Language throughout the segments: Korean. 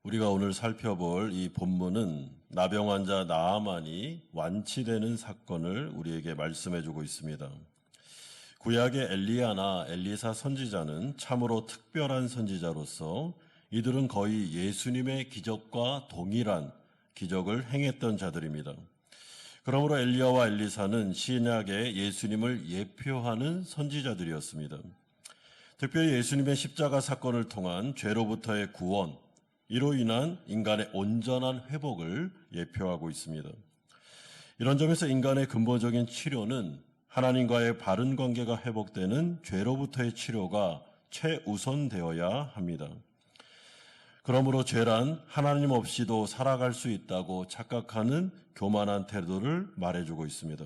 우리가 오늘 살펴볼 이 본문은 나병 환자 나아만이 완치되는 사건을 우리에게 말씀해주고 있습니다. 구약의 엘리야나 엘리사 선지자는 참으로 특별한 선지자로서 이들은 거의 예수님의 기적과 동일한 기적을 행했던 자들입니다. 그러므로 엘리야와 엘리사는 신약의 예수님을 예표하는 선지자들이었습니다. 특별히 예수님의 십자가 사건을 통한 죄로부터의 구원, 이로 인한 인간의 온전한 회복을 예표하고 있습니다. 이런 점에서 인간의 근본적인 치료는 하나님과의 바른 관계가 회복되는 죄로부터의 치료가 최우선되어야 합니다. 그러므로 죄란 하나님 없이도 살아갈 수 있다고 착각하는 교만한 태도를 말해주고 있습니다.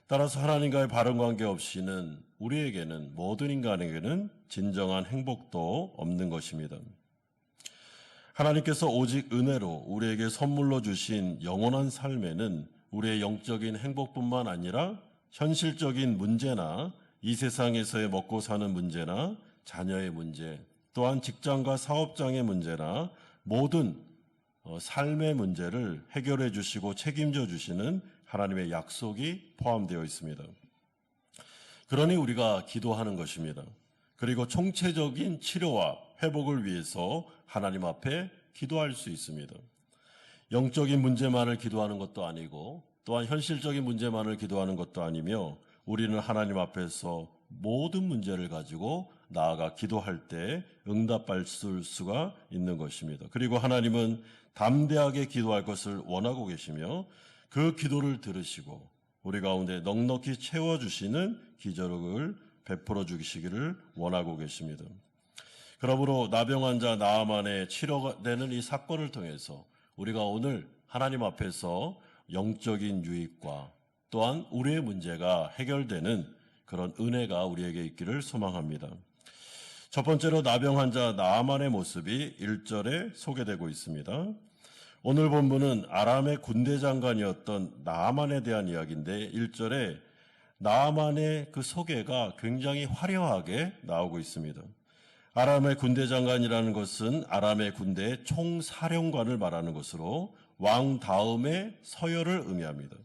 따라서 하나님과의 바른 관계 없이는 우리에게는, 모든 인간에게는 진정한 행복도 없는 것입니다. 하나님께서 오직 은혜로 우리에게 선물로 주신 영원한 삶에는 우리의 영적인 행복뿐만 아니라 현실적인 문제나 이 세상에서의 먹고 사는 문제나 자녀의 문제, 또한 직장과 사업장의 문제나 모든 삶의 문제를 해결해 주시고 책임져 주시는 하나님의 약속이 포함되어 있습니다. 그러니 우리가 기도하는 것입니다. 그리고 총체적인 치료와 회복을 위해서 하나님 앞에 기도할 수 있습니다. 영적인 문제만을 기도하는 것도 아니고 또한 현실적인 문제만을 기도하는 것도 아니며 우리는 하나님 앞에서 모든 문제를 가지고 나아가 기도할 때 응답받을 수가 있는 것입니다. 그리고 하나님은 담대하게 기도할 것을 원하고 계시며 그 기도를 들으시고 우리 가운데 넉넉히 채워주시는 기적을 베풀어 주시기를 원하고 계십니다. 그러므로 나병 환자 나아만의 치료되는 이 사건을 통해서 우리가 오늘 하나님 앞에서 영적인 유익과 또한 우리의 문제가 해결되는 그런 은혜가 우리에게 있기를 소망합니다. 첫 번째로 나병 환자 나아만의 모습이 1절에 소개되고 있습니다. 오늘 본문은 아람의 군대 장관이었던 나아만에 대한 이야기인데 1절에 나아만의 그 소개가 굉장히 화려하게 나오고 있습니다. 아람의 군대 장관이라는 것은 아람의 군대의 총사령관을 말하는 것으로 왕 다음에 서열을 의미합니다.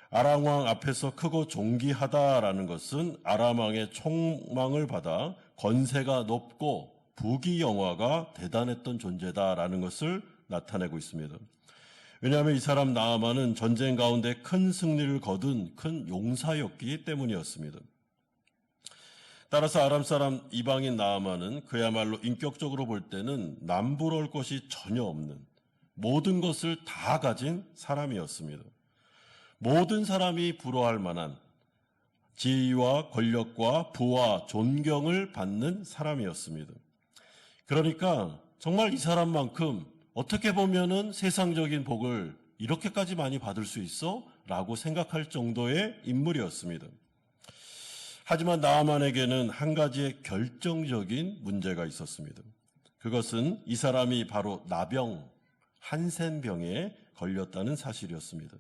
아람 왕 앞에서 크고 존귀하다라는 것은 아람 왕의 총망을 받아 권세가 높고 부귀영화가 대단했던 존재다라는 것을 나타내고 있습니다. 왜냐하면 이 사람 나아만은 전쟁 가운데 큰 승리를 거둔 큰 용사였기 때문이었습니다. 따라서 아람 사람 이방인 나아만은 그야말로 인격적으로 볼 때는 남부러울 것이 전혀 없는 모든 것을 다 가진 사람이었습니다. 모든 사람이 부러워할 만한 지위와 권력과 부와 존경을 받는 사람이었습니다. 그러니까 정말 이 사람만큼 어떻게 보면은 세상적인 복을 이렇게까지 많이 받을 수 있어? 라고 생각할 정도의 인물이었습니다. 하지만 나아만에게는 한 가지의 결정적인 문제가 있었습니다. 그것은 이 사람이 바로 나병, 한센병에 걸렸다는 사실이었습니다.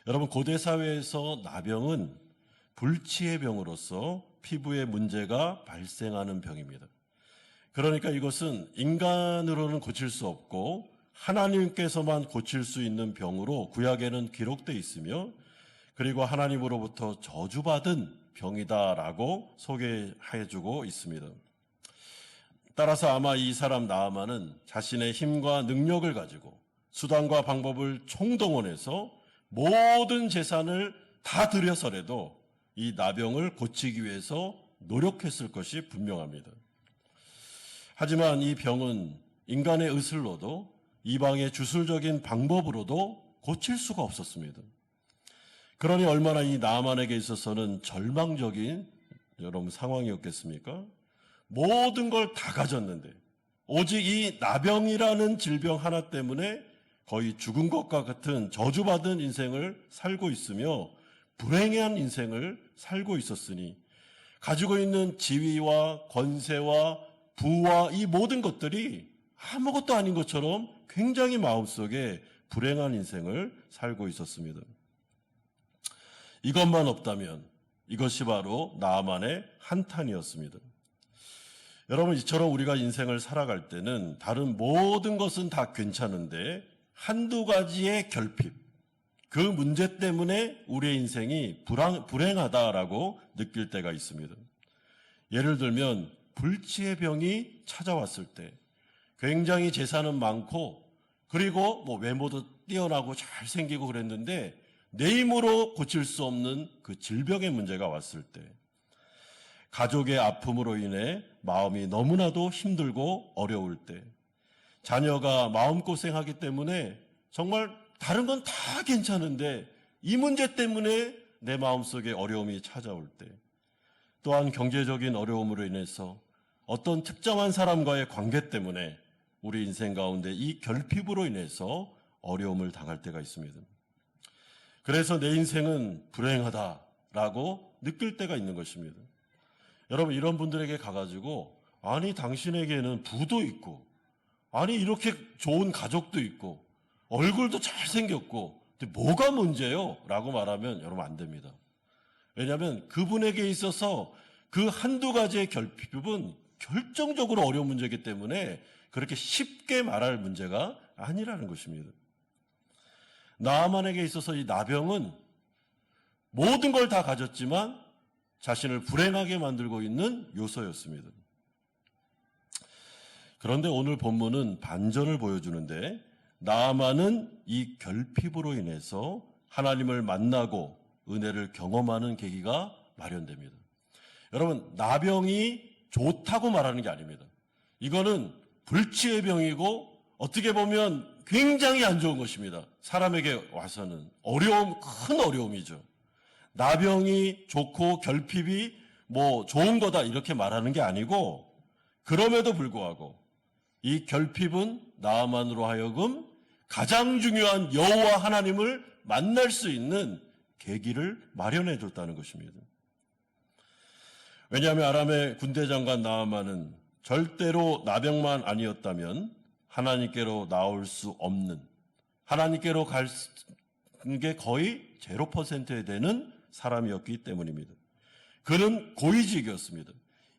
여러분, 고대 사회에서 나병은 불치의 병으로서 피부에 문제가 발생하는 병입니다. 그러니까 이것은 인간으로는 고칠 수 없고 하나님께서만 고칠 수 있는 병으로 구약에는 기록되어 있으며 그리고 하나님으로부터 저주받은 병이다라고 소개해주고 있습니다. 따라서 아마 이 사람 나아만은 자신의 힘과 능력을 가지고 수단과 방법을 총동원해서 모든 재산을 다 들여서라도 이 나병을 고치기 위해서 노력했을 것이 분명합니다. 하지만 이 병은 인간의 의술로도 이방의 주술적인 방법으로도 고칠 수가 없었습니다. 그러니 얼마나 이 나아만에게 있어서는 절망적인 여러분 상황이었겠습니까? 모든 걸 다 가졌는데 오직 이 나병이라는 질병 하나 때문에 거의 죽은 것과 같은 저주받은 인생을 살고 있으며 불행한 인생을 살고 있었으니 가지고 있는 지위와 권세와 부와 이 모든 것들이 아무것도 아닌 것처럼 굉장히 마음속에 불행한 인생을 살고 있었습니다. 이것만 없다면 이것이 바로 나아만의 한탄이었습니다. 여러분, 이처럼 우리가 인생을 살아갈 때는 다른 모든 것은 다 괜찮은데 한두 가지의 결핍, 그 문제 때문에 우리의 인생이 불행하다라고 느낄 때가 있습니다. 예를 들면 불치의 병이 찾아왔을 때 굉장히 재산은 많고 그리고 외모도 뛰어나고 잘생기고 그랬는데 내 힘으로 고칠 수 없는 그 질병의 문제가 왔을 때, 가족의 아픔으로 인해 마음이 너무나도 힘들고 어려울 때, 자녀가 마음고생하기 때문에 정말 다른 건 다 괜찮은데 이 문제 때문에 내 마음속에 어려움이 찾아올 때, 또한 경제적인 어려움으로 인해서 어떤 특정한 사람과의 관계 때문에 우리 인생 가운데 이 결핍으로 인해서 어려움을 당할 때가 있습니다. 그래서 내 인생은 불행하다라고 느낄 때가 있는 것입니다. 여러분, 이런 분들에게 가가지고 아니 당신에게는 부도 있고 아니 이렇게 좋은 가족도 있고 얼굴도 잘생겼고 근데 뭐가 문제요? 라고 말하면 여러분 안 됩니다. 왜냐하면 그분에게 있어서 그 한두 가지의 결핍은 결정적으로 어려운 문제이기 때문에 그렇게 쉽게 말할 문제가 아니라는 것입니다. 나아만에게 있어서 이 나병은 모든 걸 다 가졌지만 자신을 불행하게 만들고 있는 요소였습니다. 그런데 오늘 본문은 반전을 보여주는데 나아만은 이 결핍으로 인해서 하나님을 만나고 은혜를 경험하는 계기가 마련됩니다. 여러분, 나병이 좋다고 말하는 게 아닙니다. 이거는 불치의 병이고 어떻게 보면 굉장히 안 좋은 것입니다. 사람에게 와서는 큰 어려움이죠. 나병이 좋고 결핍이 좋은 거다 이렇게 말하는 게 아니고, 그럼에도 불구하고 이 결핍은 나아만으로 하여금 가장 중요한 여호와 하나님을 만날 수 있는 계기를 마련해 줬다는 것입니다. 왜냐하면 아람의 군대 장관 나아만은 절대로 나병만 아니었다면 하나님께로 나올 수 없는, 하나님께로 갈 게 거의 0%에 되는 사람이었기 때문입니다. 그는 고위직이었습니다.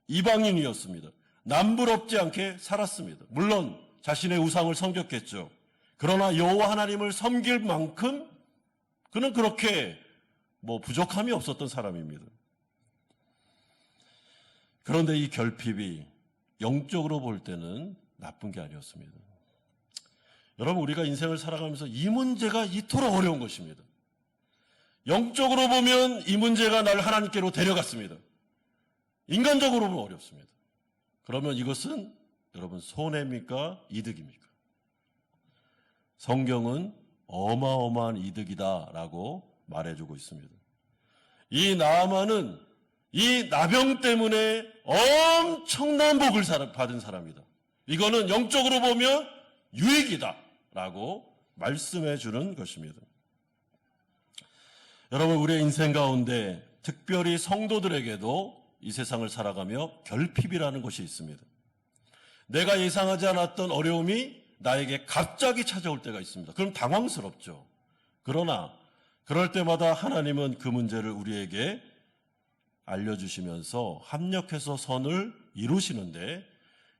이방인이었습니다. 남부럽지 않게 살았습니다. 물론 자신의 우상을 섬겼겠죠. 그러나 여호와 하나님을 섬길 만큼 그는 그렇게 부족함이 없었던 사람입니다. 그런데 이 결핍이 영적으로 볼 때는 나쁜 게 아니었습니다. 여러분, 우리가 인생을 살아가면서 이 문제가 이토록 어려운 것입니다. 영적으로 보면 이 문제가 나를 하나님께로 데려갔습니다. 인간적으로 보면 어렵습니다. 그러면 이것은 여러분 손해입니까? 이득입니까? 성경은 어마어마한 이득이다라고 말해주고 있습니다. 이 나아만은 이 나병 때문에 엄청난 복을 받은 사람이다. 이거는 영적으로 보면 유익이다라고 말씀해 주는 것입니다. 여러분, 우리의 인생 가운데 특별히 성도들에게도 이 세상을 살아가며 결핍이라는 것이 있습니다. 내가 예상하지 않았던 어려움이 나에게 갑자기 찾아올 때가 있습니다. 그럼 당황스럽죠. 그러나 그럴 때마다 하나님은 그 문제를 우리에게 알려주시면서 합력해서 선을 이루시는데,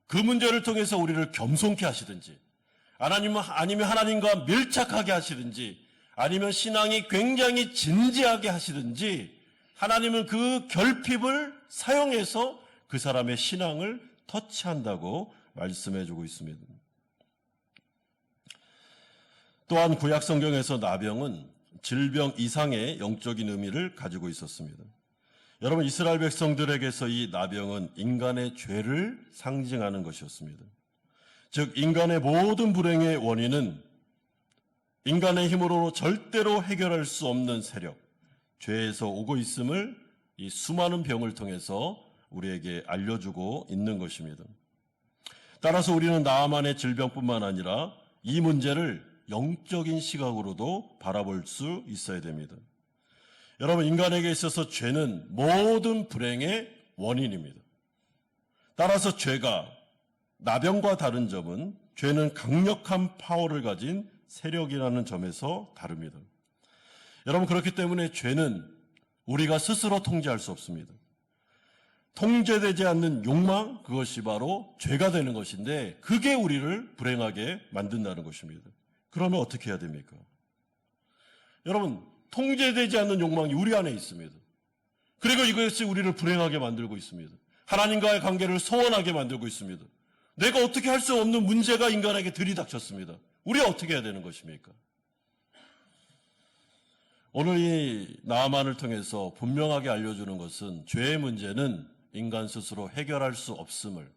그 문제를 통해서 우리를 겸손케 하시든지 아니면 하나님과 밀착하게 하시든지 아니면 신앙이 굉장히 진지하게 하시든지 하나님은 그 결핍을 사용해서 그 사람의 신앙을 터치한다고 말씀해주고 있습니다. 또한 구약 성경에서 나병은 질병 이상의 영적인 의미를 가지고 있었습니다. 여러분, 이스라엘 백성들에게서 이 나병은 인간의 죄를 상징하는 것이었습니다. 즉, 인간의 모든 불행의 원인은 인간의 힘으로 절대로 해결할 수 없는 세력, 죄에서 오고 있음을 이 수많은 병을 통해서 우리에게 알려주고 있는 것입니다. 따라서 우리는 나아만의 질병뿐만 아니라 이 문제를 영적인 시각으로도 바라볼 수 있어야 됩니다. 여러분, 인간에게 있어서 죄는 모든 불행의 원인입니다. 따라서 죄가 나병과 다른 점은 죄는 강력한 파워를 가진 세력이라는 점에서 다릅니다. 여러분, 그렇기 때문에 죄는 우리가 스스로 통제할 수 없습니다. 통제되지 않는 욕망, 그것이 바로 죄가 되는 것인데 그게 우리를 불행하게 만든다는 것입니다. 그러면 어떻게 해야 됩니까? 여러분, 통제되지 않는 욕망이 우리 안에 있습니다. 그리고 이것이 우리를 불행하게 만들고 있습니다. 하나님과의 관계를 소원하게 만들고 있습니다. 내가 어떻게 할 수 없는 문제가 인간에게 들이닥쳤습니다. 우리가 어떻게 해야 되는 것입니까? 오늘 이 나아만을 통해서 분명하게 알려주는 것은 죄의 문제는 인간 스스로 해결할 수 없음을,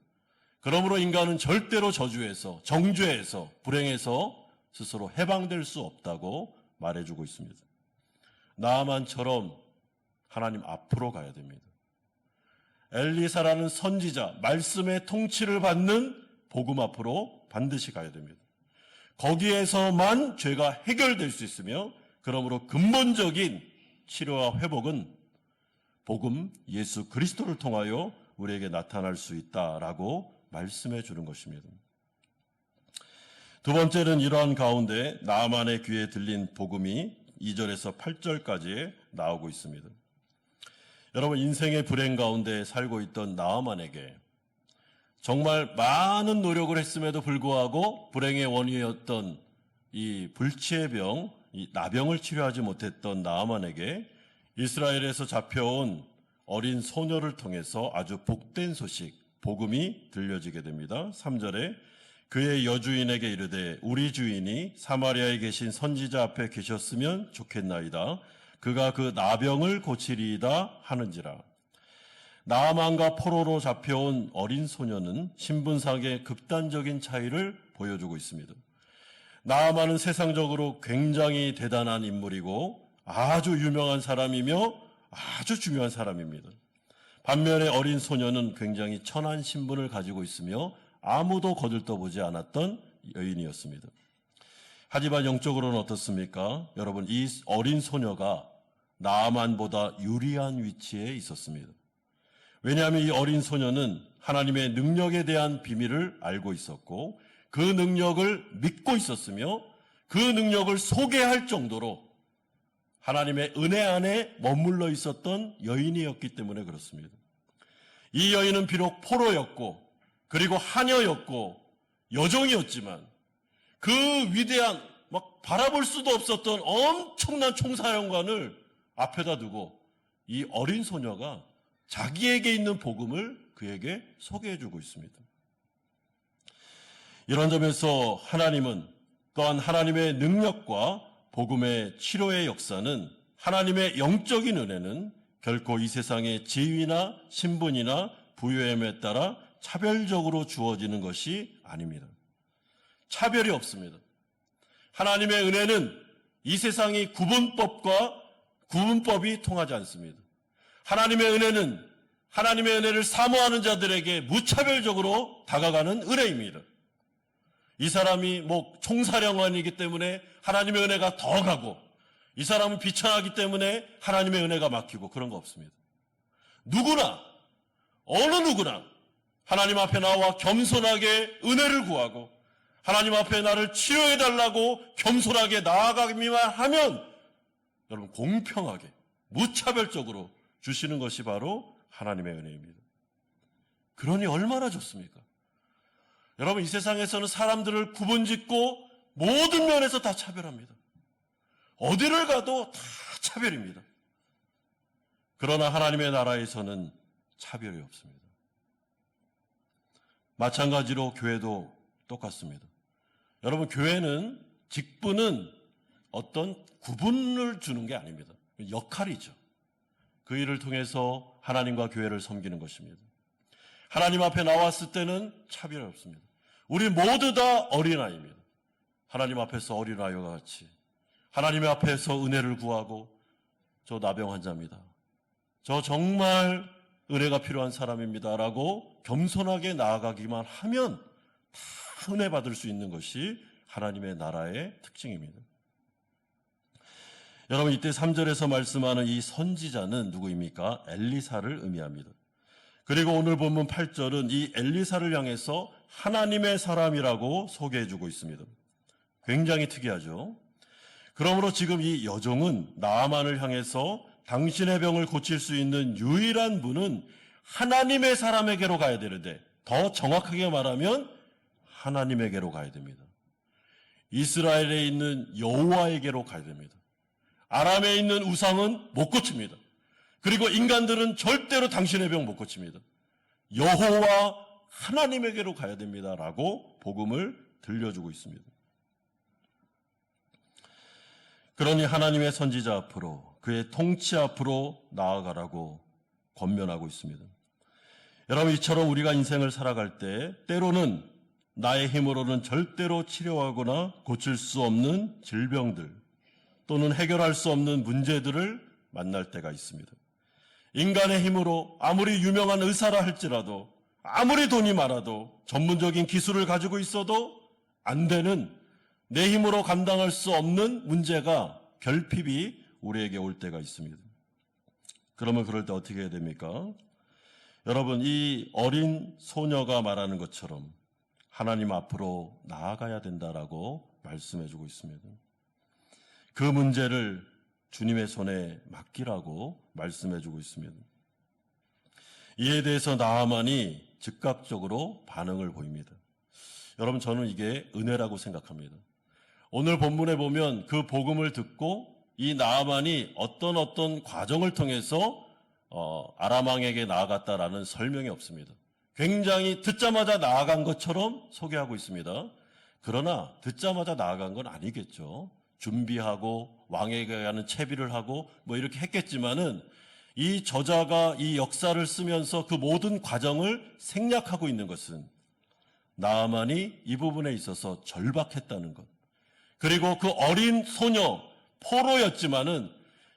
그러므로 인간은 절대로 저주에서, 정죄에서, 불행에서 스스로 해방될 수 없다고 말해주고 있습니다. 나아만처럼 하나님 앞으로 가야 됩니다. 엘리사라는 선지자, 말씀의 통치를 받는 복음 앞으로 반드시 가야 됩니다. 거기에서만 죄가 해결될 수 있으며, 그러므로 근본적인 치료와 회복은 복음 예수 그리스도를 통하여 우리에게 나타날 수 있다라고 말씀해 주는 것입니다. 두 번째는 이러한 가운데 나아만의 귀에 들린 복음이 2절에서 8절까지 나오고 있습니다. 여러분, 인생의 불행 가운데 살고 있던 나아만에게 정말 많은 노력을 했음에도 불구하고 불행의 원인이었던 이 불치의 병, 이 나병을 치료하지 못했던 나아만에게 이스라엘에서 잡혀온 어린 소녀를 통해서 아주 복된 소식, 복음이 들려지게 됩니다. 3절에 그의 여주인에게 이르되 우리 주인이 사마리아에 계신 선지자 앞에 계셨으면 좋겠나이다. 그가 그 나병을 고치리이다 하는지라. 나아만과 포로로 잡혀온 어린 소녀는 신분상의 극단적인 차이를 보여주고 있습니다. 나아만은 세상적으로 굉장히 대단한 인물이고 아주 유명한 사람이며 아주 중요한 사람입니다. 반면에 어린 소녀는 굉장히 천한 신분을 가지고 있으며 아무도 거들떠보지 않았던 여인이었습니다. 하지만 영적으로는 어떻습니까? 여러분, 이 어린 소녀가 나아만보다 유리한 위치에 있었습니다. 왜냐하면 이 어린 소녀는 하나님의 능력에 대한 비밀을 알고 있었고 그 능력을 믿고 있었으며 그 능력을 소개할 정도로 하나님의 은혜 안에 머물러 있었던 여인이었기 때문에 그렇습니다. 이 여인은 비록 포로였고 그리고 하녀였고 여종이었지만 그 위대한 막 바라볼 수도 없었던 엄청난 총사령관을 앞에다 두고 이 어린 소녀가 자기에게 있는 복음을 그에게 소개해주고 있습니다. 이런 점에서 하나님은 또한 하나님의 능력과 복음의 치료의 역사는 하나님의 영적인 은혜는 결코 이 세상의 지위나 신분이나 부유함에 따라 차별적으로 주어지는 것이 아닙니다. 차별이 없습니다. 하나님의 은혜는 이 세상의 구분법이 통하지 않습니다. 하나님의 은혜는 하나님의 은혜를 사모하는 자들에게 무차별적으로 다가가는 은혜입니다. 이 사람이 총사령관이기 때문에 하나님의 은혜가 더 가고 이 사람은 비천하기 때문에 하나님의 은혜가 막히고 그런 거 없습니다. 누구나 어느 누구나 하나님 앞에 나와 겸손하게 은혜를 구하고 하나님 앞에 나를 치료해달라고 겸손하게 나아가기만 하면 여러분 공평하게 무차별적으로 주시는 것이 바로 하나님의 은혜입니다. 그러니 얼마나 좋습니까? 여러분, 이 세상에서는 사람들을 구분짓고 모든 면에서 다 차별합니다. 어디를 가도 다 차별입니다. 그러나 하나님의 나라에서는 차별이 없습니다. 마찬가지로 교회도 똑같습니다. 여러분, 교회는 직분은 어떤 구분을 주는 게 아닙니다. 역할이죠. 그 일을 통해서 하나님과 교회를 섬기는 것입니다. 하나님 앞에 나왔을 때는 차별이 없습니다. 우리 모두 다 어린아이입니다. 하나님 앞에서 어린아이와 같이 하나님의 앞에서 은혜를 구하고 저 나병 환자입니다. 저 정말 은혜가 필요한 사람입니다라고 겸손하게 나아가기만 하면 다 은혜 받을 수 있는 것이 하나님의 나라의 특징입니다. 여러분, 이때 3절에서 말씀하는 이 선지자는 누구입니까? 엘리사를 의미합니다. 그리고 오늘 본문 8절은 이 엘리사를 향해서 하나님의 사람이라고 소개해주고 있습니다. 굉장히 특이하죠. 그러므로 지금 이 여종은 나아만을 향해서 당신의 병을 고칠 수 있는 유일한 분은 하나님의 사람에게로 가야 되는데, 더 정확하게 말하면 하나님에게로 가야 됩니다. 이스라엘에 있는 여호와에게로 가야 됩니다. 아람에 있는 우상은 못 고칩니다. 그리고 인간들은 절대로 당신의 병 못 고칩니다. 여호와 하나님에게로 가야 됩니다라고 복음을 들려주고 있습니다. 그러니 하나님의 선지자 앞으로, 그의 통치 앞으로 나아가라고 권면하고 있습니다. 여러분, 이처럼 우리가 인생을 살아갈 때 때로는 나의 힘으로는 절대로 치료하거나 고칠 수 없는 질병들 또는 해결할 수 없는 문제들을 만날 때가 있습니다. 인간의 힘으로 아무리 유명한 의사라 할지라도, 아무리 돈이 많아도, 전문적인 기술을 가지고 있어도 안 되는, 내 힘으로 감당할 수 없는 문제가, 결핍이 우리에게 올 때가 있습니다. 그러면 그럴 때 어떻게 해야 됩니까? 여러분, 이 어린 소녀가 말하는 것처럼 하나님 앞으로 나아가야 된다라고 말씀해주고 있습니다. 그 문제를 주님의 손에 맡기라고 말씀해주고 있습니다. 이에 대해서 나아만이 즉각적으로 반응을 보입니다. 여러분, 저는 이게 은혜라고 생각합니다. 오늘 본문에 보면 그 복음을 듣고 이 나아만이 어떤 과정을 통해서 아람 왕에게 나아갔다라는 설명이 없습니다. 굉장히 듣자마자 나아간 것처럼 소개하고 있습니다. 그러나 듣자마자 나아간 건 아니겠죠. 준비하고 왕에게 가는 채비를 하고 뭐 이렇게 했겠지만은, 이 저자가 이 역사를 쓰면서 그 모든 과정을 생략하고 있는 것은 나아만이 이 부분에 있어서 절박했다는 것, 그리고 그 어린 소녀, 포로였지만은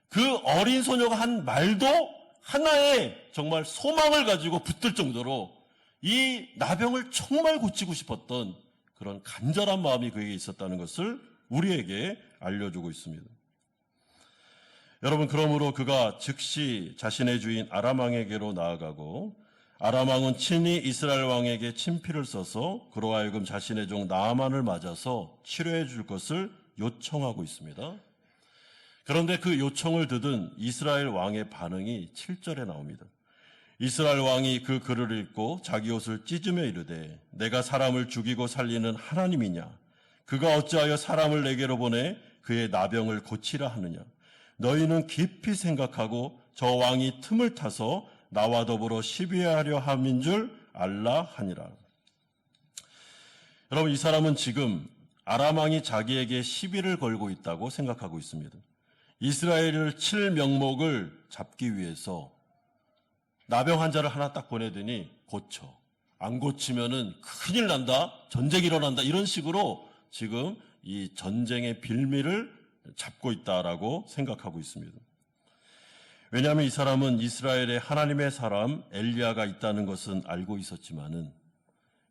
그 어린 소녀가 한 말도 하나의 정말 소망을 가지고 붙들 정도로 이 나병을 정말 고치고 싶었던 그런 간절한 마음이 그에게 있었다는 것을 우리에게 알려주고 있습니다. 여러분, 그러므로 그가 즉시 자신의 주인 아람 왕에게로 나아가고, 아람 왕은 친히 이스라엘 왕에게 친필을 써서 그로 하여금 자신의 종 나아만을 맞아서 치료해 줄 것을 요청하고 있습니다. 그런데 그 요청을 듣은 이스라엘 왕의 반응이 7절에 나옵니다. 이스라엘 왕이 그 글을 읽고 자기 옷을 찢으며 이르되, 내가 사람을 죽이고 살리는 하나님이냐? 그가 어찌하여 사람을 내게로 보내 그의 나병을 고치라 하느냐? 너희는 깊이 생각하고 저 왕이 틈을 타서 나와 더불어 시비하려 함인 줄 알라 하니라. 여러분, 이 사람은 지금 아람 왕이 자기에게 시비를 걸고 있다고 생각하고 있습니다. 이스라엘을 칠 명목을 잡기 위해서 나병 환자를 하나 딱 보내더니 고쳐. 안 고치면은 큰일 난다, 전쟁이 일어난다, 이런 식으로 지금 이 전쟁의 빌미를 잡고 있다라고 생각하고 있습니다. 왜냐하면 이 사람은 이스라엘에 하나님의 사람 엘리야가 있다는 것은 알고 있었지만은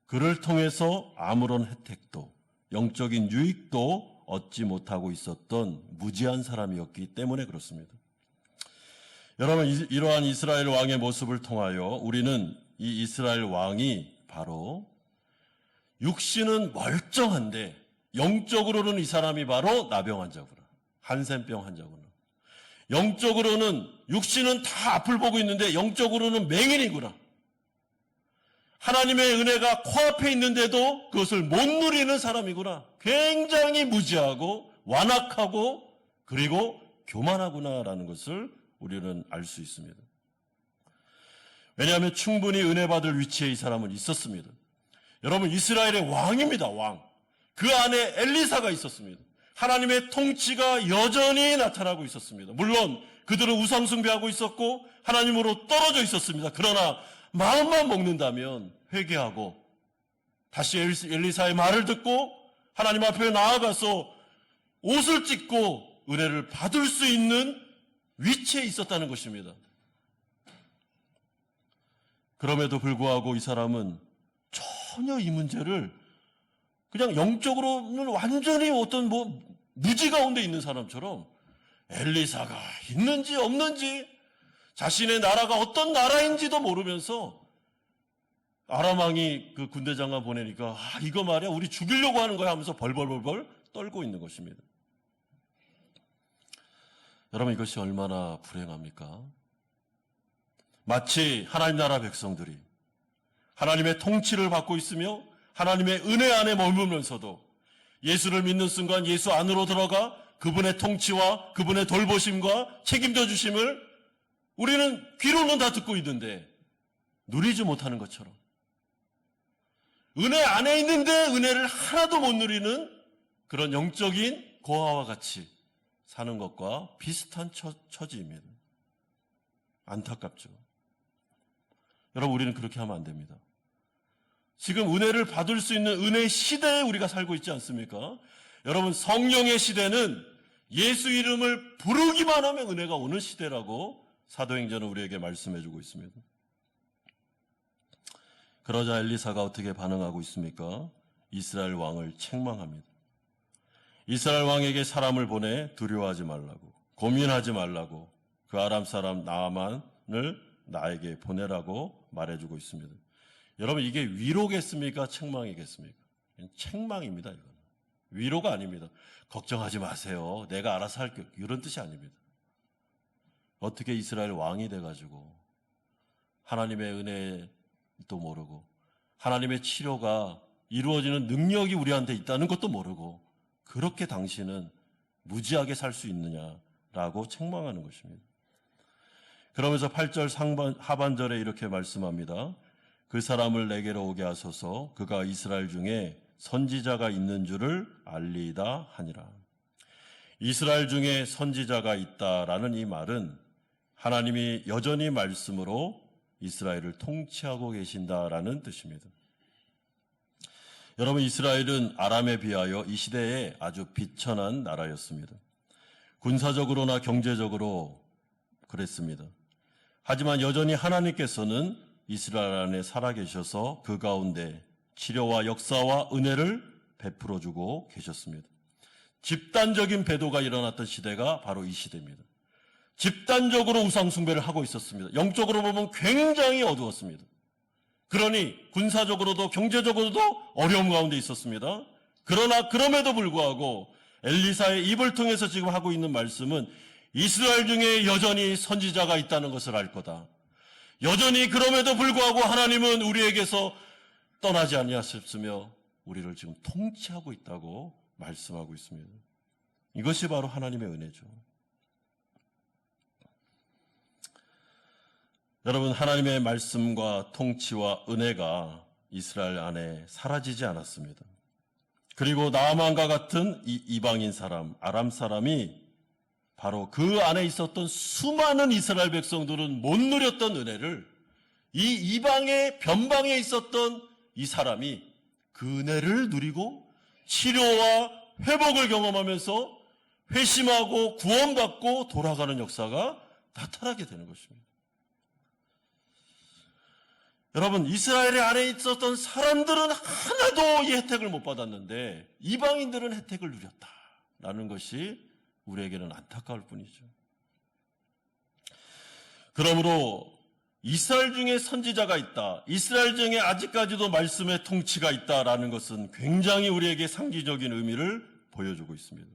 그를 통해서 아무런 혜택도, 영적인 유익도 얻지 못하고 있었던 무지한 사람이었기 때문에 그렇습니다. 여러분, 이러한 이스라엘 왕의 모습을 통하여 우리는 이 이스라엘 왕이 바로 육신은 멀쩡한데 영적으로는 이 사람이 바로 나병 환자구나, 한센병 환자구나. 영적으로는, 육신은 다 앞을 보고 있는데 영적으로는 맹인이구나. 하나님의 은혜가 코앞에 있는데도 그것을 못 누리는 사람이구나. 굉장히 무지하고 완악하고 그리고 교만하구나라는 것을 우리는 알 수 있습니다. 왜냐하면 충분히 은혜 받을 위치에 이 사람은 있었습니다. 여러분, 이스라엘의 왕입니다, 왕. 그 안에 엘리사가 있었습니다. 하나님의 통치가 여전히 나타나고 있었습니다. 물론 그들은 우상 숭배하고 있었고 하나님으로 떨어져 있었습니다. 그러나 마음만 먹는다면 회개하고 다시 엘리사의 말을 듣고 하나님 앞에 나아가서 옷을 찢고 은혜를 받을 수 있는 위치에 있었다는 것입니다. 그럼에도 불구하고 이 사람은 전혀 이 문제를 그냥 영적으로는 완전히 어떤 무지 가운데 있는 사람처럼 엘리사가 있는지 없는지, 자신의 나라가 어떤 나라인지도 모르면서 아람 왕이 그 군대 장관 보내니까 이거 말이야 우리 죽이려고 하는 거야 하면서 벌벌벌 떨고 있는 것입니다. 여러분, 이것이 얼마나 불행합니까? 마치 하나님 나라 백성들이 하나님의 통치를 받고 있으며 하나님의 은혜 안에 머물면서도 예수를 믿는 순간 예수 안으로 들어가 그분의 통치와 그분의 돌보심과 책임져 주심을 우리는 귀로는 다 듣고 있는데 누리지 못하는 것처럼, 은혜 안에 있는데 은혜를 하나도 못 누리는 그런 영적인 고아와 같이 사는 것과 비슷한 처지입니다. 안타깝죠. 여러분, 우리는 그렇게 하면 안 됩니다. 지금 은혜를 받을 수 있는 은혜의 시대에 우리가 살고 있지 않습니까? 여러분, 성령의 시대는 예수 이름을 부르기만 하면 은혜가 오는 시대라고 사도행전은 우리에게 말씀해주고 있습니다. 그러자 엘리사가 어떻게 반응하고 있습니까? 이스라엘 왕을 책망합니다. 이스라엘 왕에게 사람을 보내 두려워하지 말라고, 고민하지 말라고, 그 아람 사람 나아만을 나에게 보내라고 말해주고 있습니다. 여러분, 이게 위로겠습니까? 책망이겠습니까? 책망입니다. 이건 위로가 아닙니다. 걱정하지 마세요, 내가 알아서 할게요, 이런 뜻이 아닙니다. 어떻게 이스라엘 왕이 돼가지고 하나님의 은혜도 모르고 하나님의 치료가 이루어지는 능력이 우리한테 있다는 것도 모르고 그렇게 당신은 무지하게 살 수 있느냐라고 책망하는 것입니다. 그러면서 8절 하반절에 이렇게 말씀합니다. 그 사람을 내게로 오게 하소서, 그가 이스라엘 중에 선지자가 있는 줄을 알리이다 하니라. 이스라엘 중에 선지자가 있다라는 이 말은 하나님이 여전히 말씀으로 이스라엘을 통치하고 계신다라는 뜻입니다. 여러분, 이스라엘은 아람에 비하여 이 시대에 아주 비천한 나라였습니다. 군사적으로나 경제적으로 그랬습니다. 하지만 여전히 하나님께서는 이스라엘 안에 살아계셔서 그 가운데 치료와 역사와 은혜를 베풀어주고 계셨습니다. 집단적인 배도가 일어났던 시대가 바로 이 시대입니다. 집단적으로 우상숭배를 하고 있었습니다. 영적으로 보면 굉장히 어두웠습니다. 그러니 군사적으로도 경제적으로도 어려움 가운데 있었습니다. 그러나 그럼에도 불구하고 엘리사의 입을 통해서 지금 하고 있는 말씀은 이스라엘 중에 여전히 선지자가 있다는 것을 알 거다. 여전히 그럼에도 불구하고 하나님은 우리에게서 떠나지 아니하셨으며 우리를 지금 통치하고 있다고 말씀하고 있습니다. 이것이 바로 하나님의 은혜죠. 여러분, 하나님의 말씀과 통치와 은혜가 이스라엘 안에 사라지지 않았습니다. 그리고 나아만과 같은 이 이방인 사람, 아람 사람이 바로 그 안에 있었던 수많은 이스라엘 백성들은 못 누렸던 은혜를 이 이방의 변방에 있었던 이 사람이 그 은혜를 누리고 치료와 회복을 경험하면서 회심하고 구원받고 돌아가는 역사가 나타나게 되는 것입니다. 여러분, 이스라엘 안에 있었던 사람들은 하나도 이 혜택을 못 받았는데 이방인들은 혜택을 누렸다라는 것이 우리에게는 안타까울 뿐이죠. 그러므로 이스라엘 중에 선지자가 있다, 이스라엘 중에 아직까지도 말씀의 통치가 있다라는 것은 굉장히 우리에게 상기적인 의미를 보여주고 있습니다.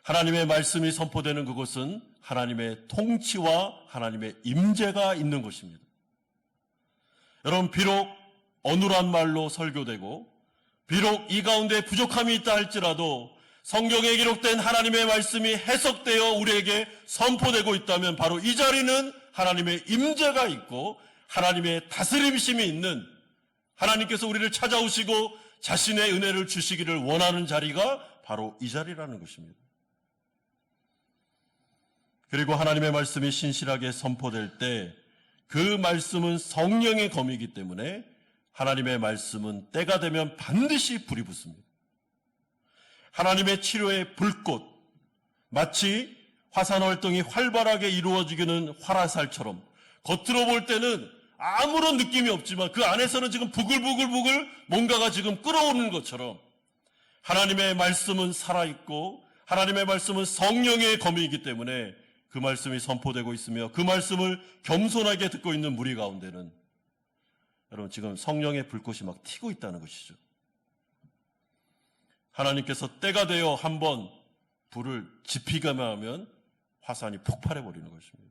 하나님의 말씀이 선포되는 그곳은 하나님의 통치와 하나님의 임재가 있는 곳입니다. 여러분, 비록 어눌한 말로 설교되고 비록 이 가운데 부족함이 있다 할지라도 성경에 기록된 하나님의 말씀이 해석되어 우리에게 선포되고 있다면 바로 이 자리는 하나님의 임재가 있고 하나님의 다스림심이 있는, 하나님께서 우리를 찾아오시고 자신의 은혜를 주시기를 원하는 자리가 바로 이 자리라는 것입니다. 그리고 하나님의 말씀이 신실하게 선포될 때 그 말씀은 성령의 검이기 때문에 하나님의 말씀은 때가 되면 반드시 불이 붙습니다. 하나님의 치료의 불꽃, 마치 화산 활동이 활발하게 이루어지기는 화라살처럼 겉으로 볼 때는 아무런 느낌이 없지만 그 안에서는 지금 부글부글 뭔가가 지금 끓어오르는 것처럼 하나님의 말씀은 살아있고 하나님의 말씀은 성령의 검이기 때문에 그 말씀이 선포되고 있으며 그 말씀을 겸손하게 듣고 있는 무리 가운데는 여러분 지금 성령의 불꽃이 막 튀고 있다는 것이죠. 하나님께서 때가 되어 한번 불을 지피기만 하면 화산이 폭발해 버리는 것입니다.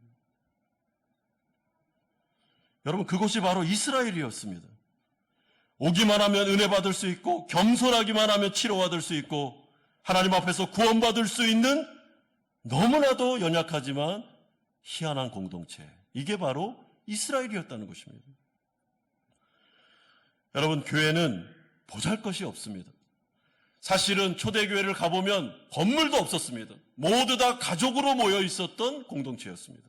여러분, 그곳이 바로 이스라엘이었습니다. 오기만 하면 은혜 받을 수 있고, 겸손하기만 하면 치료받을 수 있고, 하나님 앞에서 구원받을 수 있는 너무나도 연약하지만 희한한 공동체, 이게 바로 이스라엘이었다는 것입니다. 여러분, 교회는 보잘것이 없습니다. 사실은 초대교회를 가보면 건물도 없었습니다. 모두 다 가족으로 모여 있었던 공동체였습니다.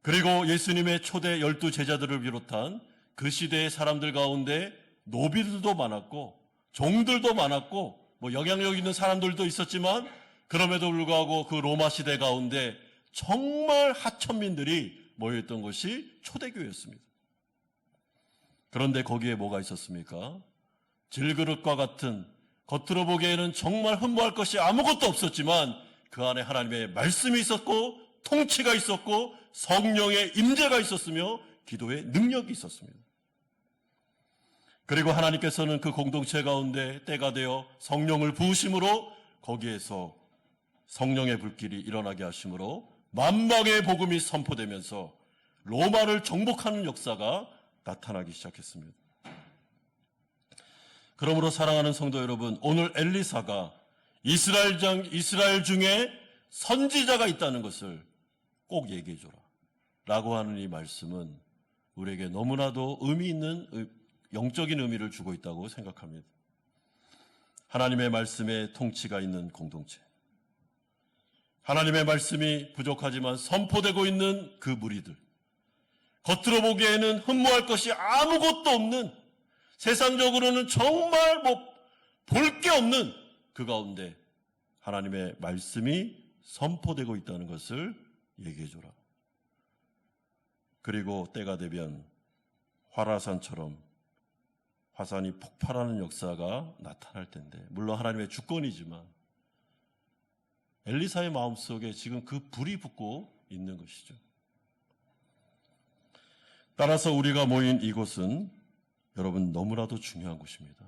그리고 예수님의 초대 12제자들을 비롯한 그 시대의 사람들 가운데 노비들도 많았고 종들도 많았고 영향력 있는 사람들도 있었지만, 그럼에도 불구하고 그 로마 시대 가운데 정말 하천민들이 모여있던 것이 초대교회였습니다. 그런데 거기에 뭐가 있었습니까? 질그릇과 같은, 겉으로 보기에는 정말 흠모할 것이 아무것도 없었지만 그 안에 하나님의 말씀이 있었고, 통치가 있었고, 성령의 임재가 있었으며 기도의 능력이 있었습니다. 그리고 하나님께서는 그 공동체 가운데 때가 되어 성령을 부으심으로 거기에서 성령의 불길이 일어나게 하심으로 만방의 복음이 선포되면서 로마를 정복하는 역사가 나타나기 시작했습니다. 그러므로 사랑하는 성도 여러분, 오늘 엘리사가 이스라엘 중에 선지자가 있다는 것을 꼭 얘기해줘라 라고 하는 이 말씀은 우리에게 너무나도 의미 있는 영적인 의미를 주고 있다고 생각합니다. 하나님의 말씀에 통치가 있는 공동체, 하나님의 말씀이 부족하지만 선포되고 있는 그 무리들, 겉으로 보기에는 흠모할 것이 아무것도 없는, 세상적으로는 정말 볼 게 없는 그 가운데 하나님의 말씀이 선포되고 있다는 것을 얘기해줘라. 그리고 때가 되면 화라산처럼 화산이 폭발하는 역사가 나타날 텐데, 물론 하나님의 주권이지만 엘리사의 마음속에 지금 그 불이 붙고 있는 것이죠. 따라서 우리가 모인 이곳은 여러분 너무나도 중요한 곳입니다.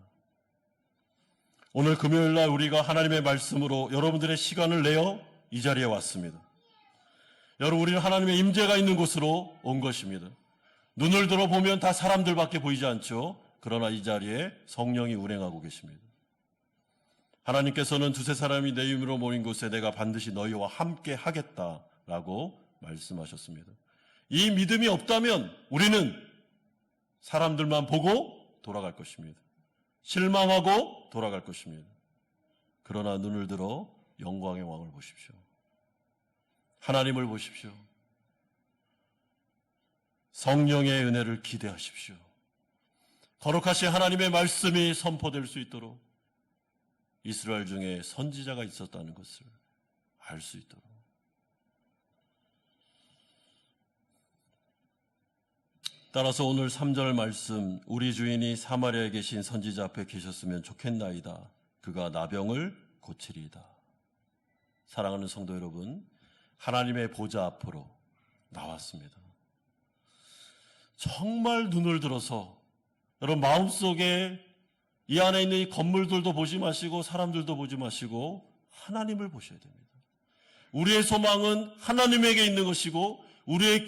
오늘 금요일날 우리가 하나님의 말씀으로 여러분들의 시간을 내어 이 자리에 왔습니다. 여러분, 우리는 하나님의 임재가 있는 곳으로 온 것입니다. 눈을 들어보면 다 사람들밖에 보이지 않죠. 그러나 이 자리에 성령이 운행하고 계십니다. 하나님께서는 두세 사람이 내 이름으로 모인 곳에 내가 반드시 너희와 함께 하겠다라고 말씀하셨습니다. 이 믿음이 없다면 우리는 사람들만 보고 돌아갈 것입니다. 실망하고 돌아갈 것입니다. 그러나 눈을 들어 영광의 왕을 보십시오. 하나님을 보십시오. 성령의 은혜를 기대하십시오. 거룩하신 하나님의 말씀이 선포될 수 있도록 이스라엘 중에 선지자가 있었다는 것을 알 수 있도록. 따라서 오늘 3절 말씀, 우리 주인이 사마리아에 계신 선지자 앞에 계셨으면 좋겠나이다. 그가 나병을 고치리이다. 사랑하는 성도 여러분, 하나님의 보좌 앞으로 나왔습니다. 정말 눈을 들어서 여러분 마음속에 이 안에 있는 이 건물들도 보지 마시고 사람들도 보지 마시고 하나님을 보셔야 됩니다. 우리의 소망은 하나님에게 있는 것이고 우리의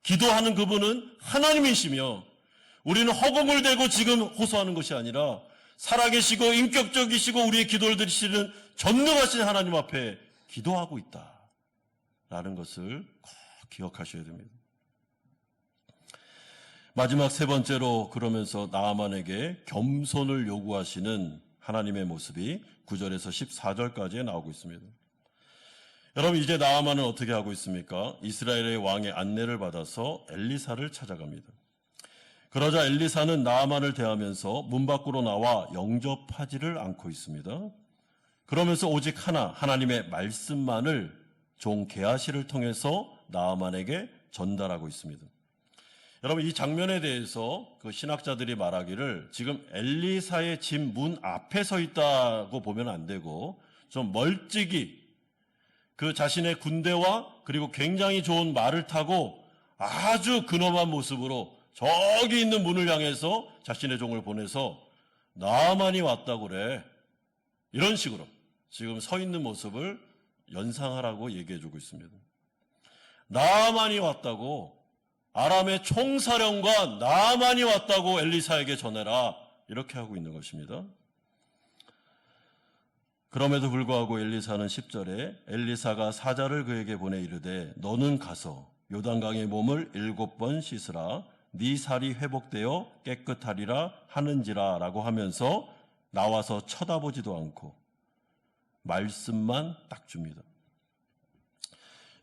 기도하는 그분은 하나님이시며, 우리는 허공을 대고 지금 호소하는 것이 아니라 살아계시고 인격적이시고 우리의 기도를 들으시는 전능하신 하나님 앞에 기도하고 있다라는 것을 꼭 기억하셔야 됩니다. 마지막 세 번째로, 그러면서 나아만에게 겸손을 요구하시는 하나님의 모습이 9절에서 14절까지에 나오고 있습니다. 여러분, 이제 나아만은 어떻게 하고 있습니까? 이스라엘의 왕의 안내를 받아서 엘리사를 찾아갑니다. 그러자 엘리사는 나아만을 대하면서 문 밖으로 나와 영접하지를 않고 있습니다. 그러면서 오직 하나님의 말씀만을 종 게하시를 통해서 나아만에게 전달하고 있습니다. 여러분, 이 장면에 대해서 그 신학자들이 말하기를 지금 엘리사의 집 문 앞에 서 있다고 보면 안 되고 좀 멀찍이 그 자신의 군대와 그리고 굉장히 좋은 말을 타고 아주 근엄한 모습으로 저기 있는 문을 향해서 자신의 종을 보내서 나아만이 왔다고 그래, 이런 식으로 지금 서 있는 모습을 연상하라고 얘기해주고 있습니다. 나아만이 왔다고 아람의 총사령관 나아만이 왔다고 엘리사에게 전해라. 이렇게 하고 있는 것입니다. 그럼에도 불구하고 엘리사는 10절에 엘리사가 사자를 그에게 보내 이르되 너는 가서 요단강의 몸을 7번 씻으라. 네 살이 회복되어 깨끗하리라 하는지라 라고 하면서 나와서 쳐다보지도 않고 말씀만 딱 줍니다.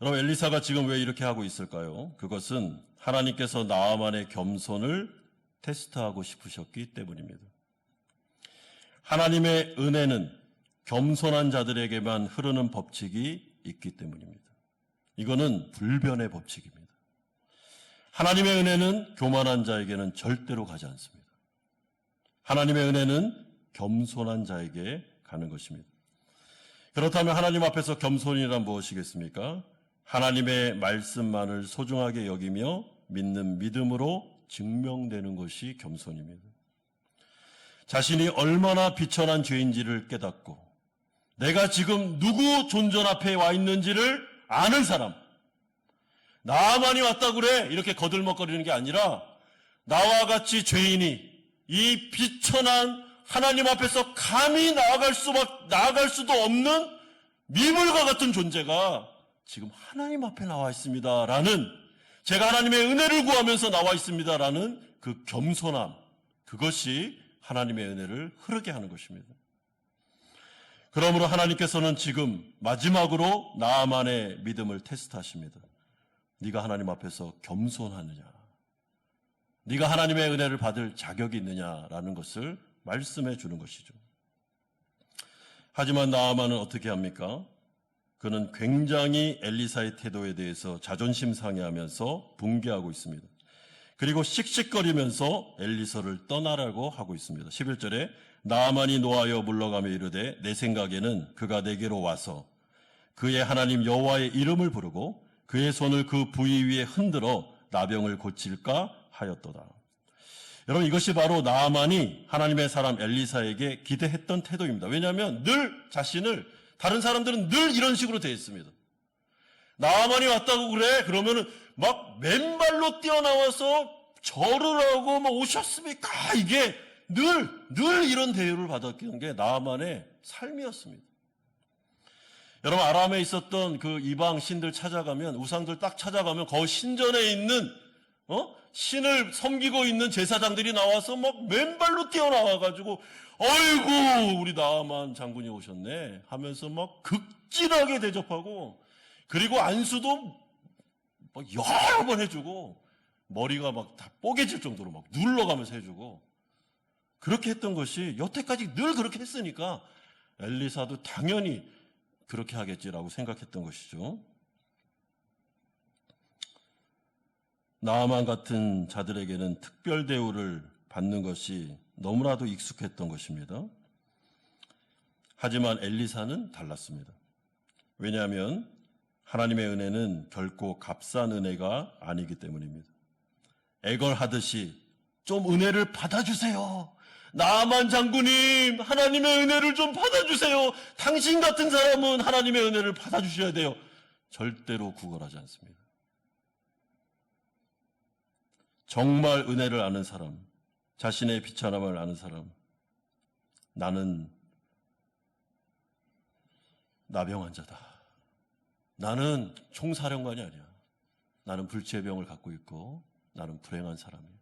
여러분, 엘리사가 지금 왜 이렇게 하고 있을까요? 그것은 하나님께서 나아만의 겸손을 테스트하고 싶으셨기 때문입니다. 하나님의 은혜는 겸손한 자들에게만 흐르는 법칙이 있기 때문입니다. 이거는 불변의 법칙입니다. 하나님의 은혜는 교만한 자에게는 절대로 가지 않습니다. 하나님의 은혜는 겸손한 자에게 가는 것입니다. 그렇다면 하나님 앞에서 겸손이란 무엇이겠습니까? 하나님의 말씀만을 소중하게 여기며 믿는 믿음으로 증명되는 것이 겸손입니다. 자신이 얼마나 비천한 죄인지를 깨닫고 내가 지금 누구 존전 앞에 와 있는지를 아는 사람, 나만이 왔다 그래 이렇게 거들먹거리는 게 아니라 나와 같이 죄인이 이 비천한 하나님 앞에서 감히 나아갈 수도 없는 미물과 같은 존재가 지금 하나님 앞에 나와 있습니다라는, 제가 하나님의 은혜를 구하면서 나와 있습니다라는 그 겸손함, 그것이 하나님의 은혜를 흐르게 하는 것입니다. 그러므로 하나님께서는 지금 마지막으로 나아만의 믿음을 테스트하십니다. 네가 하나님 앞에서 겸손하느냐, 네가 하나님의 은혜를 받을 자격이 있느냐라는 것을 말씀해 주는 것이죠. 하지만 나아만은 어떻게 합니까? 그는 굉장히 엘리사의 태도에 대해서 자존심 상해하면서 붕괴하고 있습니다. 그리고 씩씩거리면서 엘리사를 떠나라고 하고 있습니다. 11절에 나아만이 노하여 물러가며 이르되 내 생각에는 그가 내게로 와서 그의 하나님 여호와의 이름을 부르고 그의 손을 그 부위 위에 흔들어 나병을 고칠까 하였도다. 여러분, 이것이 바로 나아만이 하나님의 사람 엘리사에게 기대했던 태도입니다. 왜냐하면 늘 자신을, 다른 사람들은 늘 이런 식으로 되어 있습니다. 나아만이 왔다고 그래? 그러면은 막 맨발로 뛰어나와서 절을 하고 막 오셨습니까? 이게 늘 이런 대우를 받았던 게 나아만의 삶이었습니다. 여러분, 아람에 있었던 그 이방 신들 찾아가면, 우상들 딱 찾아가면 거기 신전에 있는 신을 섬기고 있는 제사장들이 나와서 막 맨발로 뛰어나와가지고 아이고 우리 나아만 장군이 오셨네 하면서 막 극진하게 대접하고, 그리고 안수도 막 여러 번 해주고 머리가 막 다 뽀개질 정도로 막 눌러가면서 해주고, 그렇게 했던 것이 여태까지 늘 그렇게 했으니까 엘리사도 당연히 그렇게 하겠지라고 생각했던 것이죠. 나아만 같은 자들에게는 특별 대우를 받는 것이 너무나도 익숙했던 것입니다. 하지만 엘리사는 달랐습니다. 왜냐하면 하나님의 은혜는 결코 값싼 은혜가 아니기 때문입니다. 애걸하듯이 좀 은혜를 받아주세요. 나아만 장군님, 하나님의 은혜를 좀 받아주세요. 당신 같은 사람은 하나님의 은혜를 받아주셔야 돼요. 절대로 구걸하지 않습니다. 정말 은혜를 아는 사람, 자신의 비천함을 아는 사람, 나는 나병 환자다. 나는 총사령관이 아니야. 나는 불치의 병을 갖고 있고 나는 불행한 사람이에요.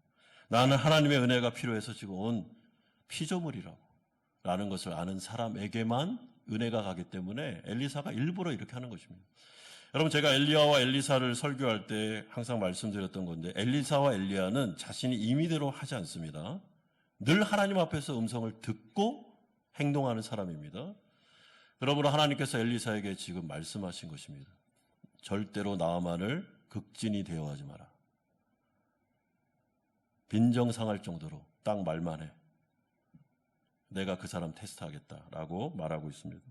나는 하나님의 은혜가 필요해서 지금 온 피조물이라고 라는 것을 아는 사람에게만 은혜가 가기 때문에 엘리사가 일부러 이렇게 하는 것입니다. 여러분, 제가 엘리야와 엘리사를 설교할 때 항상 말씀드렸던 건데, 엘리사와 엘리야는 자신이 임의대로 하지 않습니다. 늘 하나님 앞에서 음성을 듣고 행동하는 사람입니다. 그러므로 하나님께서 엘리사에게 지금 말씀하신 것입니다. 절대로 나아만을 극진히 대우하지 마라. 빈정상할 정도로 딱 말만 해. 내가 그 사람 테스트하겠다라고 말하고 있습니다.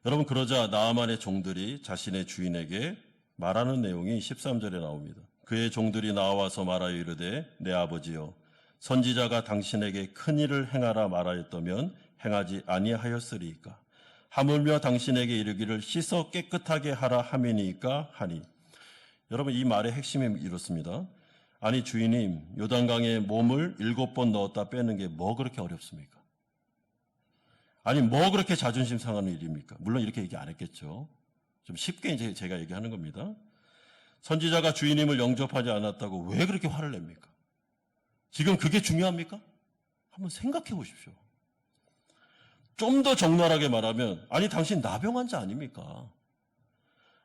여러분, 그러자 나아만의 종들이 자신의 주인에게 말하는 내용이 13절에 나옵니다. 그의 종들이 나와서 말하여 이르되 내 아버지여, 선지자가 당신에게 큰 일을 행하라 말하였다면 행하지 아니하였으리이까. 하물며 당신에게 이르기를 씻어 깨끗하게 하라 함이니까 하니. 여러분, 이 말의 핵심이 이렇습니다. 아니 주인님, 요단강에 몸을 7번 넣었다 빼는 게 뭐 그렇게 어렵습니까? 아니 뭐 그렇게 자존심 상하는 일입니까? 물론 이렇게 얘기 안 했겠죠. 좀 쉽게 이제 제가 얘기하는 겁니다. 선지자가 주인님을 영접하지 않았다고 왜 그렇게 화를 냅니까? 지금 그게 중요합니까? 한번 생각해 보십시오. 좀 더 적나라하게 말하면, 아니 당신 나병 환자 아닙니까?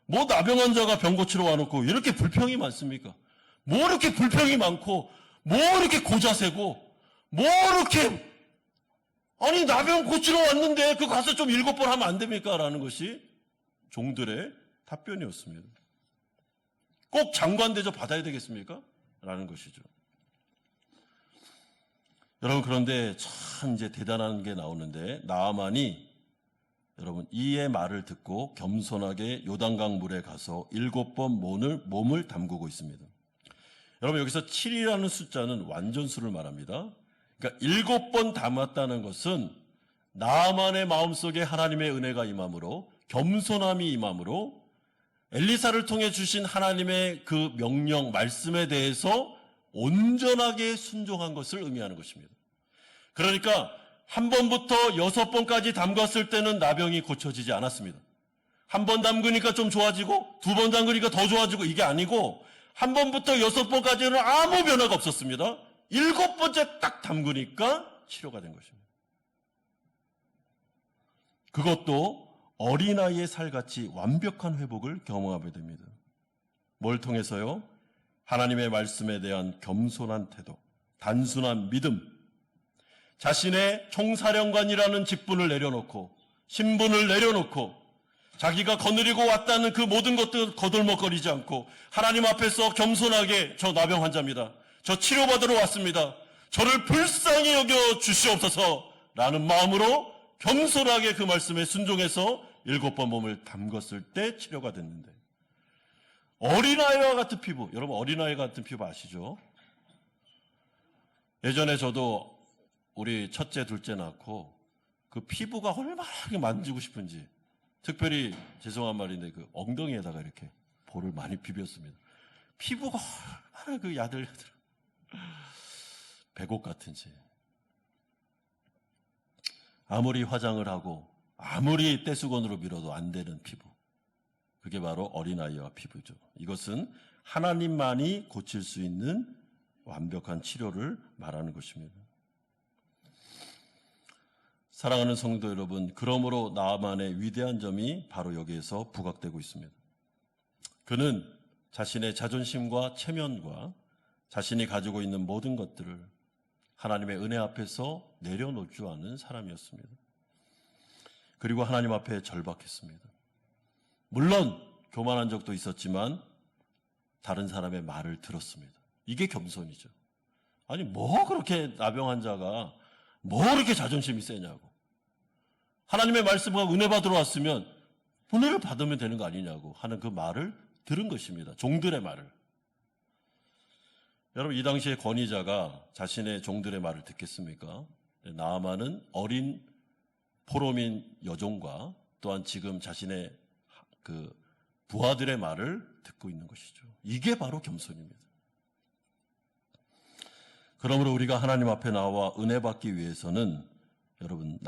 뭐 나병 환자가 병 고치러 와놓고 이렇게 불평이 많습니까? 뭐 이렇게 불평이 많고, 뭐 이렇게 고자세고, 뭐 이렇게, 아니 나병 고치러 왔는데 그 가서 좀 7번 하면 안 됩니까? 라는 것이 종들의 답변이었습니다. 꼭 장관 대접 받아야 되겠습니까? 라는 것이죠. 여러분, 그런데 참 이제 대단한 게 나오는데, 나아만이 여러분 이의 말을 듣고 겸손하게 요단강 물에 가서 7번 몸을 담그고 있습니다. 여러분, 여기서 7이라는 숫자는 완전수를 말합니다. 그러니까 7번 담았다는 것은 나아만의 마음속에 하나님의 은혜가 임함으로, 겸손함이 임함으로, 엘리사를 통해 주신 하나님의 그 명령, 말씀에 대해서 온전하게 순종한 것을 의미하는 것입니다. 그러니까 한 번부터 6번까지 담갔을 때는 나병이 고쳐지지 않았습니다. 한 번 담그니까 좀 좋아지고, 2번 담그니까 더 좋아지고, 이게 아니고 한 번부터 6번까지는 아무 변화가 없었습니다. 7번째 딱 담그니까 치료가 된 것입니다. 그것도 어린아이의 살같이 완벽한 회복을 경험하게 됩니다. 뭘 통해서요? 하나님의 말씀에 대한 겸손한 태도, 단순한 믿음, 자신의 총사령관이라는 직분을 내려놓고, 신분을 내려놓고, 자기가 거느리고 왔다는 그 모든 것들 거들먹거리지 않고, 하나님 앞에서 겸손하게, 저 나병 환자입니다, 저 치료받으러 왔습니다, 저를 불쌍히 여겨 주시옵소서 라는 마음으로 겸손하게 그 말씀에 순종해서 7번 몸을 담궜을 때 치료가 됐는데, 어린아이와 같은 피부, 여러분 어린아이 같은 피부 아시죠? 예전에 저도 우리 첫째, 둘째 낳고 그 피부가 얼마나 만지고 싶은지, 특별히 죄송한 말인데 그 엉덩이에다가 이렇게 볼을 많이 비볐습니다. 피부가 얼마나 그 야들야들, 배곡 같은지. 아무리 화장을 하고 아무리 떼수건으로 밀어도 안 되는 피부, 그게 바로 어린아이와 피부죠. 이것은 하나님만이 고칠 수 있는 완벽한 치료를 말하는 것입니다. 사랑하는 성도 여러분, 그러므로 나아만의 위대한 점이 바로 여기에서 부각되고 있습니다. 그는 자신의 자존심과 체면과 자신이 가지고 있는 모든 것들을 하나님의 은혜 앞에서 내려놓을 줄 아는 사람이었습니다. 그리고 하나님 앞에 절박했습니다. 물론 교만한 적도 있었지만 다른 사람의 말을 들었습니다. 이게 겸손이죠. 아니 뭐 그렇게 나병 환자가 뭐 그렇게 자존심이 세냐고. 하나님의 말씀과 은혜 받으러 왔으면 은혜를 받으면 되는 거 아니냐고 하는 그 말을 들은 것입니다. 종들의 말을. 여러분, 이 당시에 권위자가 자신의 종들의 말을 듣겠습니까? 나아만은 어린 포로민 여종과 또한 지금 자신의 그 부하들의 말을 듣고 있는 것이죠. 이게 바로 겸손입니다. 그러므로 우리가 하나님 앞에 나와 은혜 받기 위해서는 여러분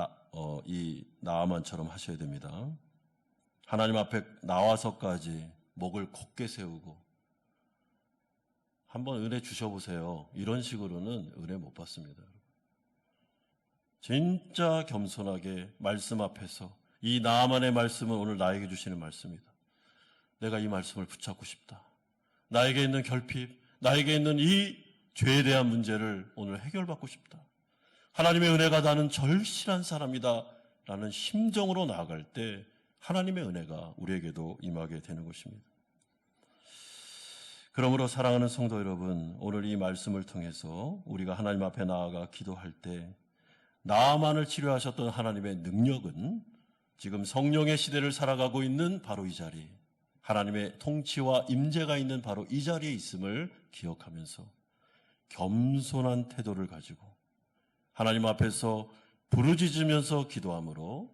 이 나아만처럼 하셔야 됩니다. 하나님 앞에 나와서까지 목을 곧게 세우고 한번 은혜 주셔보세요, 이런 식으로는 은혜 못 받습니다. 진짜 겸손하게 말씀 앞에서, 이 나아만의 말씀은 오늘 나에게 주시는 말씀이다, 내가 이 말씀을 붙잡고 싶다, 나에게 있는 결핍, 나에게 있는 이 죄에 대한 문제를 오늘 해결받고 싶다, 하나님의 은혜가 나는 절실한 사람이다 라는 심정으로 나아갈 때 하나님의 은혜가 우리에게도 임하게 되는 것입니다. 그러므로 사랑하는 성도 여러분, 오늘 이 말씀을 통해서 우리가 하나님 앞에 나아가 기도할 때 나아만을 치료하셨던 하나님의 능력은 지금 성령의 시대를 살아가고 있는 바로 이 자리, 하나님의 통치와 임재가 있는 바로 이 자리에 있음을 기억하면서 겸손한 태도를 가지고 하나님 앞에서 부르짖으면서 기도함으로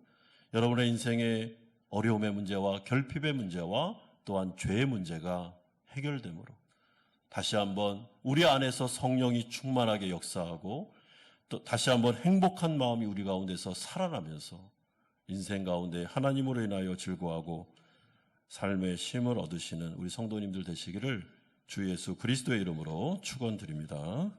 여러분의 인생의 어려움의 문제와 결핍의 문제와 또한 죄의 문제가 해결됨으로 다시 한번 우리 안에서 성령이 충만하게 역사하고 또 다시 한번 행복한 마음이 우리 가운데서 살아나면서 인생 가운데 하나님으로 인하여 즐거워하고 삶의 쉼을 얻으시는 우리 성도님들 되시기를 주 예수 그리스도의 이름으로 축원드립니다.